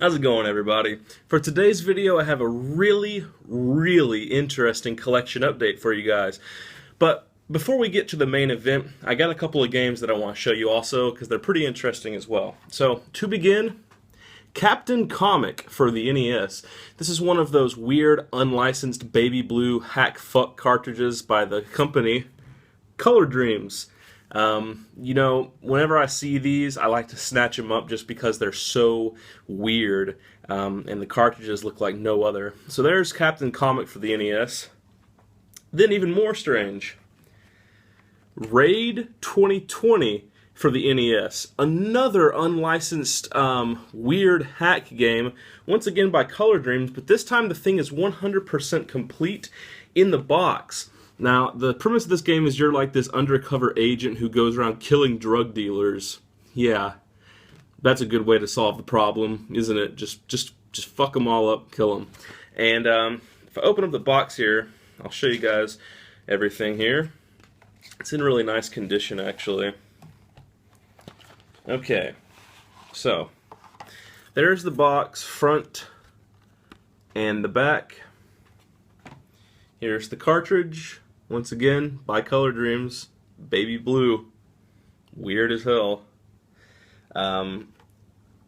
How's it going, everybody? For today's video, I have a really interesting collection update for you guys. But before we get to the main event, I got a couple of games that I want to show you also, because they're pretty interesting as well. So, to begin, Captain Comic for the NES. This is one of those weird, unlicensed baby blue hack fuck cartridges by the company Color Dreams. Whenever I see these, I like to snatch them up just because they're so weird, and the cartridges look like no other. So there's Captain Comic for the NES. Then even more strange, Raid 2020 for the NES. Another unlicensed, weird hack game, once again by Color Dreams, but this time the thing is 100% complete in the box. Now, the premise of this game is you're like this undercover agent who goes around killing drug dealers. Yeah, that's a good way to solve the problem, isn't it? Just fuck them all up, kill them. And if I open up the box here, I'll show you guys everything here. It's in really nice condition, actually. Okay, so there's the box, front and the back. Here's the cartridge. Once again, by Color Dreams, baby blue. Weird as hell.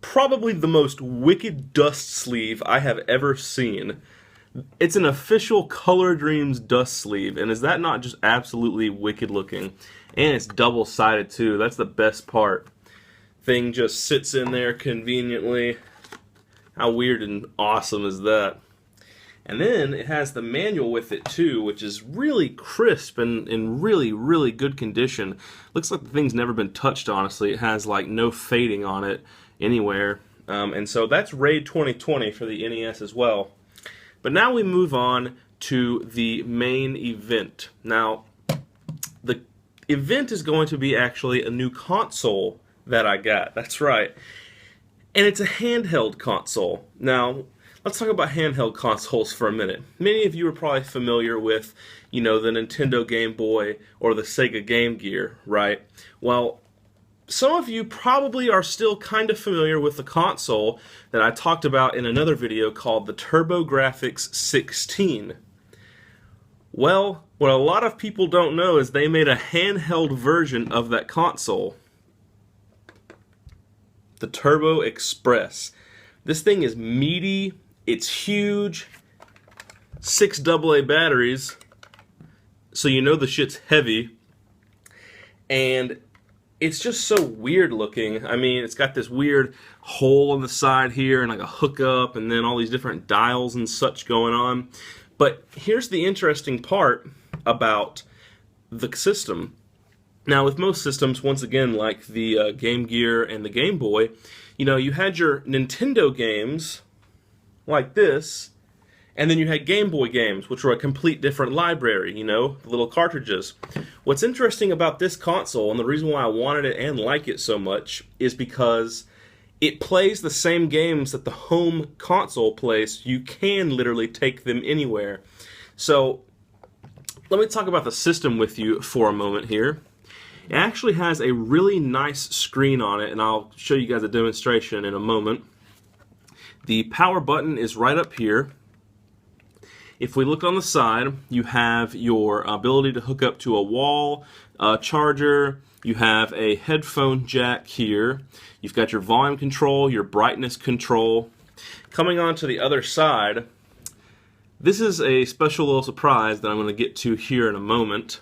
Probably the most wicked dust sleeve I have ever seen. It's an official Color Dreams dust sleeve, and is that not just absolutely wicked looking? And it's double-sided too, that's the best part. Thing just sits in there conveniently. How weird and awesome is that? And then it has the manual with it too, which is really crisp and in really good condition. Looks like the thing's never been touched, honestly. It has like no fading on it anywhere. And so that's Raid 2020 for the NES as well. But now we move on to the main event. Now, the event is going to be actually a new console that I got. That's right. And it's a handheld console. Now, let's talk about handheld consoles for a minute. Many of you are probably familiar with, the Nintendo Game Boy or the Sega Game Gear, right? Well, some of you probably are still kind of familiar with the console that I talked about in another video called the TurboGrafx 16. Well, what a lot of people don't know is they made a handheld version of that console. The Turbo Express. This thing is meaty. It's huge, 6 AA batteries, so you know the shit's heavy, and it's just so weird looking. I mean, it's got this weird hole on the side here and like a hookup and then all these different dials and such going on. But here's the interesting part about the system. Now, with most systems, once again, like the Game Gear and the Game Boy, you had your Nintendo games like this, and then you had Game Boy games, which were a complete different library, the little cartridges. What's interesting about this console, and the reason why I wanted it and like it so much, is because it plays the same games that the home console plays. You can literally take them anywhere. So, let me talk about the system with you for a moment here. It actually has a really nice screen on it, and I'll show you guys a demonstration in a moment. The power button is right up here. If we look on the side, you have your ability to hook up to a wall, charger, you have a headphone jack here, you've got your volume control, your brightness control. Coming on to the other side, this is a special little surprise that I'm going to get to here in a moment.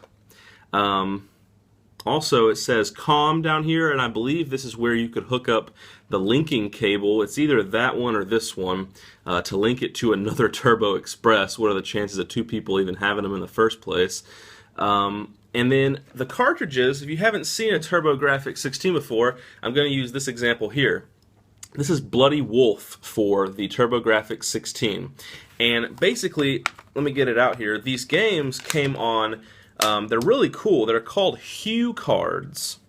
Also, it says COM down here, and I believe this is where you could hook up the linking cable. It's either that one or this one to link it to another Turbo Express. What are the chances of two people even having them in the first place? And then the cartridges, if you haven't seen a TurboGrafx 16 before, I'm going to use this example here. This is Bloody Wolf for the TurboGrafx 16. And basically, let me get it out here. These games came on... they're really cool. They're called Hue cards.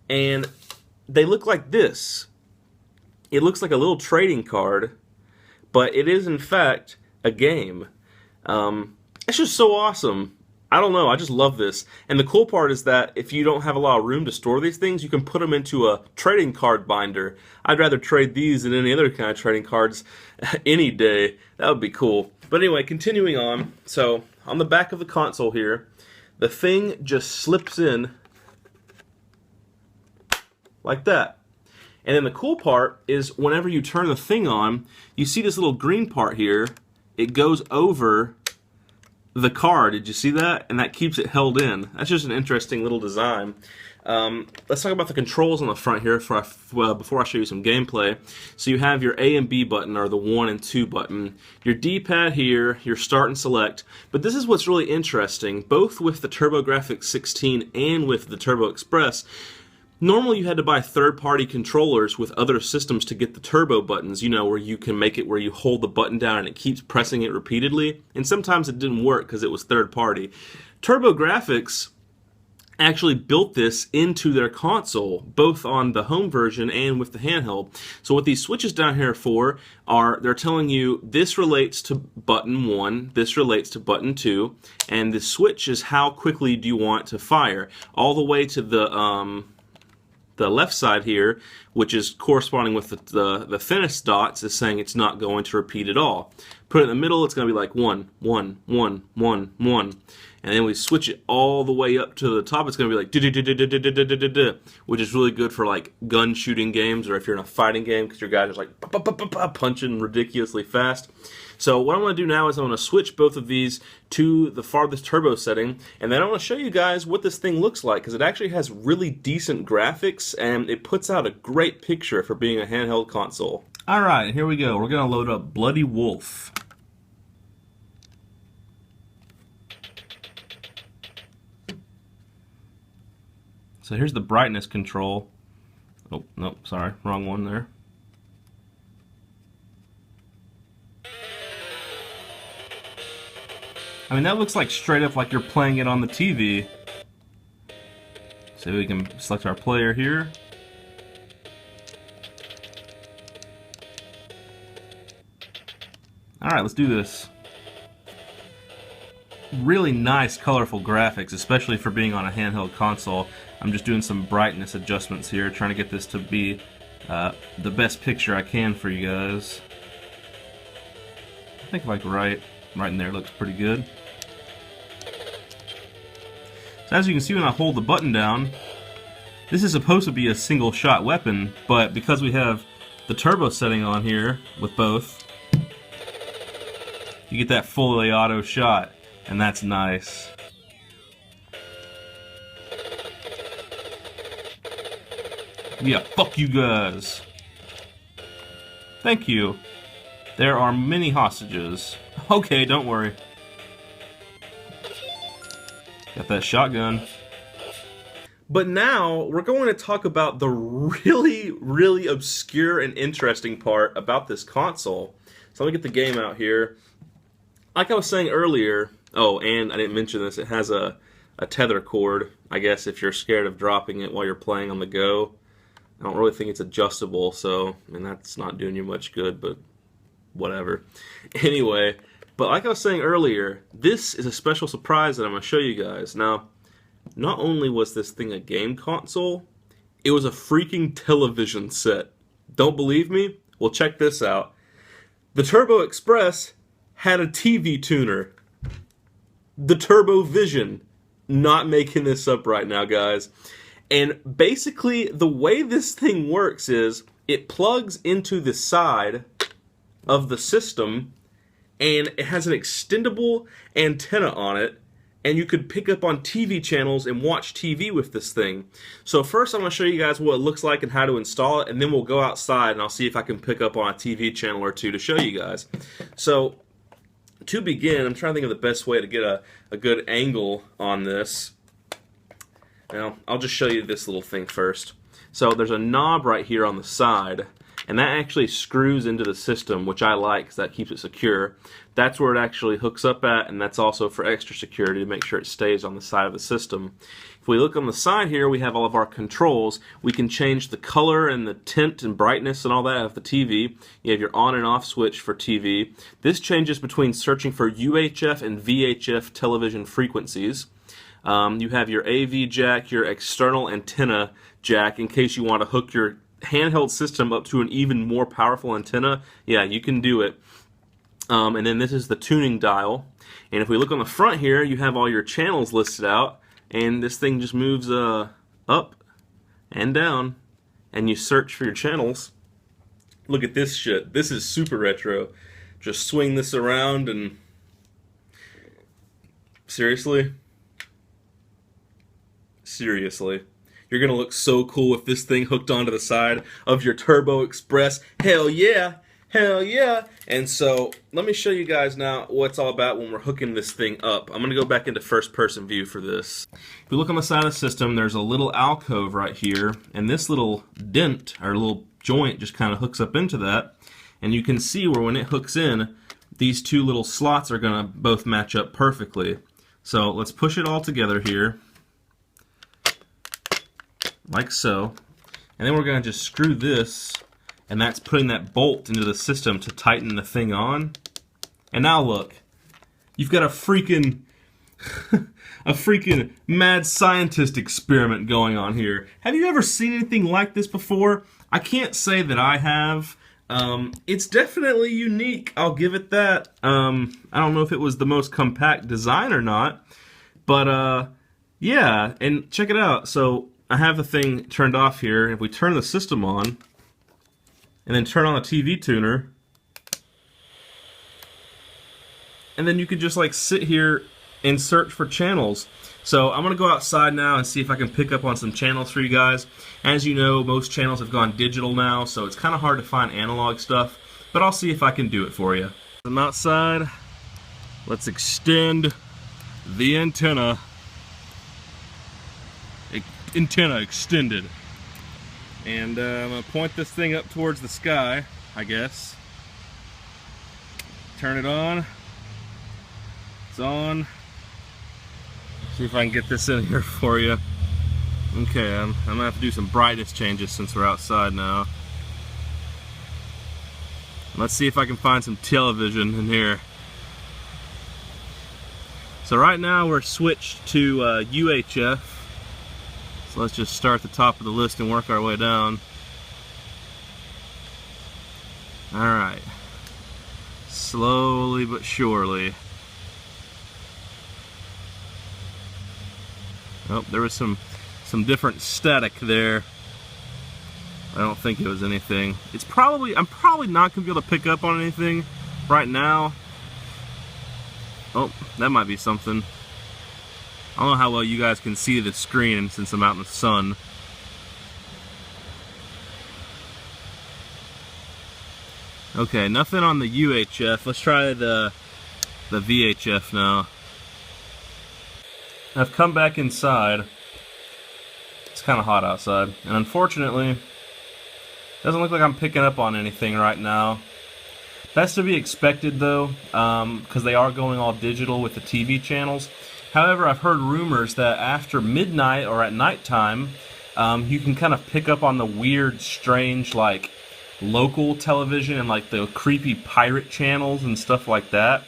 And they look like this. It looks like a little trading card, but it is in fact a game. It's just so awesome. I don't know, I just love this. And the cool part is that if you don't have a lot of room to store these things, you can put them into a trading card binder. I'd rather trade these than any other kind of trading cards any day. That would be cool. But anyway, continuing on. So, on the back of the console here, the thing just slips in like that. And then the cool part is whenever you turn the thing on, you see this little green part here. It goes over the card. Did you see that? And that keeps it held in. That's just an interesting little design. Let's talk about the controls on the front here before I show you some gameplay. So you have your A and B button, or the 1 and 2 button. Your D-pad here, your start and select. But this is what's really interesting. Both with the TurboGrafx 16 and with the Turbo Express, normally you had to buy third-party controllers with other systems to get the turbo buttons, you know, where you can make it where you hold the button down and it keeps pressing it repeatedly. And sometimes it didn't work because it was third-party. TurboGrafx actually built this into their console, both on the home version and with the handheld. So what these switches down here for are, they're telling you this relates to button 1, this relates to button 2, and the switch is how quickly do you want to fire. All the way to the left side here, which is corresponding with the thinnest dots, is saying it's not going to repeat at all. Put it in the middle, it's going to be like 1, 1, 1, 1, 1. And then we switch it all the way up to the top, it's going to be like da-da-da-da-da-da-da-da-da, which is really good for like gun shooting games, or if you're in a fighting game because your guys are like punching ridiculously fast. So what I'm going to do now is I'm going to switch both of these to the farthest turbo setting, and then I want to show you guys what this thing looks like, because it actually has really decent graphics, and it puts out a great picture for being a handheld console. Alright, here we go. We're going to load up Bloody Wolf. So here's the brightness control. Oh, nope, sorry, wrong one there. I mean, that looks like straight up like you're playing it on the TV. So we can select our player here. Alright, let's do this. Really nice, colorful graphics, especially for being on a handheld console. I'm just doing some brightness adjustments here, trying to get this to be the best picture I can for you guys. I think like right in there looks pretty good. So as you can see, when I hold the button down, this is supposed to be a single shot weapon, but because we have the turbo setting on here with both, you get that fully auto shot, and that's nice. Yeah, fuck you guys. Thank you. There are many hostages. Okay, don't worry. Got that shotgun. But now, we're going to talk about the really, really obscure and interesting part about this console. So let me get the game out here. Like I was saying earlier, oh, and I didn't mention this, it has a tether cord, I guess, if you're scared of dropping it while you're playing on the go. I don't really think it's adjustable, so, I mean, that's not doing you much good, but whatever. Anyway, but like I was saying earlier, this is a special surprise that I'm going to show you guys. Now, not only was this thing a game console, it was a freaking television set. Don't believe me? Well, check this out. The Turbo Express had a TV tuner. The Turbo Vision. Not making this up right now, guys. And basically, the way this thing works is it plugs into the side of the system, and it has an extendable antenna on it, and you could pick up on TV channels and watch TV with this thing. So first I'm going to show you guys what it looks like and how to install it, and then we'll go outside and I'll see if I can pick up on a TV channel or two to show you guys. So to begin, I'm trying to think of the best way to get a good angle on this. Now, I'll just show you this little thing first. So there's a knob right here on the side, and that actually screws into the system, which I like because that keeps it secure. That's where it actually hooks up at, and that's also for extra security to make sure it stays on the side of the system. If we look on the side here, we have all of our controls. We can change the color and the tint and brightness and all that of the TV. You have your on and off switch for TV. This changes between searching for UHF and VHF television frequencies. You have your AV jack, your external antenna jack in case you want to hook your handheld system up to an even more powerful antenna. Yeah, you can do it. And then this is the tuning dial. And if we look on the front here, you have all your channels listed out, and this thing just moves up and down, and you search for your channels. Look at this shit. This is super retro. Just swing this around and... Seriously? Seriously. You're gonna look so cool with this thing hooked onto the side of your Turbo Express. Hell yeah! Hell yeah! And so, let me show you guys now what it's all about when we're hooking this thing up. I'm going to go back into first-person view for this. If we look on the side of the system, there's a little alcove right here, and this little dent, or little joint, just kind of hooks up into that. And you can see where when it hooks in, these two little slots are going to both match up perfectly. So, let's push it all together here, like so. And then we're going to just screw this, and that's putting that bolt into the system to tighten the thing on. And now look, you've got a freaking a freaking mad scientist experiment going on here. Have you ever seen anything like this before? I can't say that I have. It's definitely unique, I'll give it that. I don't know if it was the most compact design or not, but yeah, and check it out. So I have the thing turned off here, and if we turn the system on, and then turn on the TV tuner, and then you can just like sit here and search for channels. So I'm gonna go outside now and see if I can pick up on some channels for you guys. As you know, most channels have gone digital now, so it's kind of hard to find analog stuff, but I'll see if I can do it for you. I'm outside. Let's extend the antenna. Antenna extended. And I'm going to point this thing up towards the sky, I guess. Turn it on. It's on. See if I can get this in here for you. Okay, I'm going to have to do some brightness changes since we're outside now. Let's see if I can find some television in here. So right now we're switched to UHF. So let's just start at the top of the list and work our way down. Alright. Slowly but surely. Oh, there was some different static there. I don't think it was anything. I'm probably not going to be able to pick up on anything right now. Oh, that might be something. I don't know how well you guys can see the screen since I'm out in the sun. Okay, nothing on the UHF. Let's try the VHF now. I've come back inside. It's kind of hot outside, and unfortunately, it doesn't look like I'm picking up on anything right now. That's to be expected though, because they are going all digital with the TV channels. However, I've heard rumors that after midnight or at nighttime, you can kind of pick up on the weird, strange, like, local television and like the creepy pirate channels and stuff like that.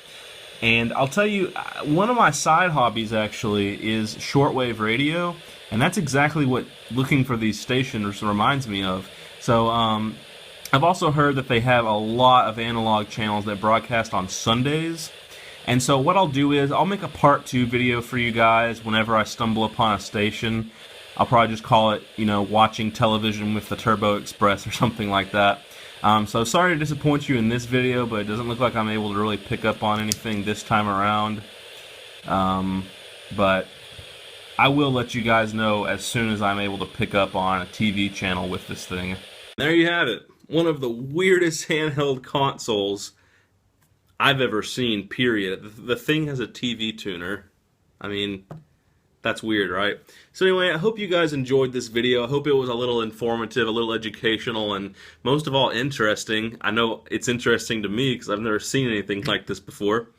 And I'll tell you, one of my side hobbies actually is shortwave radio, and that's exactly what looking for these stations reminds me of. So, I've also heard that they have a lot of analog channels that broadcast on Sundays. And so what I'll do is, I'll make a part 2 video for you guys whenever I stumble upon a station. I'll probably just call it, you know, watching television with the Turbo Express or something like that. So sorry to disappoint you in this video, but it doesn't look like I'm able to really pick up on anything this time around. But I will let you guys know as soon as I'm able to pick up on a TV channel with this thing. There you have it. One of the weirdest handheld consoles I've ever seen, period. The thing has a TV tuner. I mean, that's weird, right? So anyway, I hope you guys enjoyed this video. I hope it was a little informative, a little educational, and most of all, interesting. I know it's interesting to me because I've never seen anything like this before.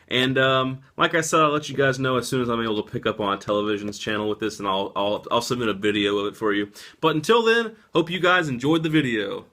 And like I said, I'll let you guys know as soon as I'm able to pick up on a television's channel with this, and I'll submit a video of it for you. But until then, hope you guys enjoyed the video.